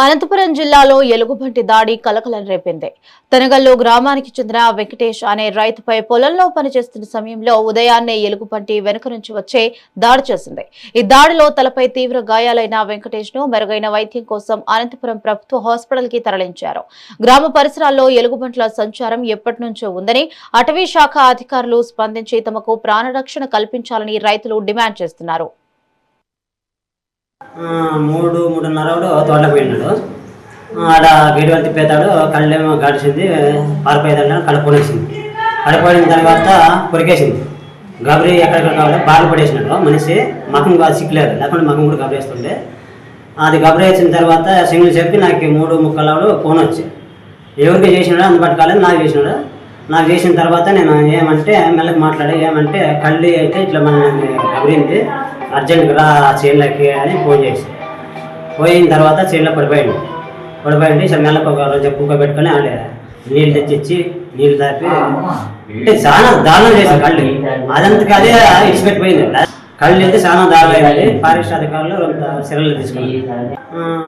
అనంతపురం జిల్లాలో ఎలుగుబంటి దాడి కలకలం రేపింది. తనగల్లో గ్రామానికి చెందిన వెంకటేష్ అనే రైతుపై పొలంలో పనిచేస్తున్న సమయంలో ఉదయాన్నే ఎలుగుబంటి వెనుక నుంచి వచ్చే దాడి చేసింది. ఈ దాడిలో తలపై తీవ్ర గాయాలైన వెంకటేష్ ను మెరుగైన వైద్యం కోసం అనంతపురం ప్రభుత్వ హాస్పిటల్ కి తరలించారు. గ్రామ పరిసరాల్లో ఎలుగుబంట్ల సంచారం ఎప్పటి నుంచో ఉందని అటవీ శాఖ అధికారులు స్పందించి తమకు ప్రాణరక్షణ కల్పించాలని రైతులు డిమాండ్ చేస్తున్నారు. 3:30 తోటలోకి పోయినాడు. ఆడ గేటు తిప్పేతాడు, కళ్ళేమో గడిచింది, పారిపోయేదాన్ని కడుపునేసింది. కడుపుపోయిన తర్వాత కొరికేసింది. గబరి ఎక్కడెక్కడ కావాలి బాగా పడేసినాడు మనిషి. మకం కాదు సిక్కులేదు, లేకుండా మకం కూడా గబరేస్తుండే. అది గబరేసిన తర్వాత సింగిల్ చెప్పి నాకు 3:30 ఫోన్ వచ్చి ఎవరికి చేసినాడు అందుబాటు కాలేదు, నాకు చేసినాడు. నాకు చేసిన తర్వాత నేను ఏమంటే మెల్లకి మాట్లాడే ఏమంటే కళ్ళు అయితే ఇట్లా మన గబరింది, అర్జెంట్గా రా చీరలకి అని ఫోన్ చేసి పోయిన తర్వాత చీరలో పడిపోయింది. సార్ మెల్లకి ఒక రోజు కుక్క పెట్టుకొని ఆడే నీళ్ళు తెచ్చిచ్చి నీళ్ళు తాపి అంటే చాలా దారుణం చేశారు. కళ్ళు అదంతకు అదే ఇచ్చిపెట్టిపోయింది. కళ్ళు అయితే చాలా దారుణం అయింది. ఫారెస్ట్ అధికారులు చర్యలు తీసుకున్నారు.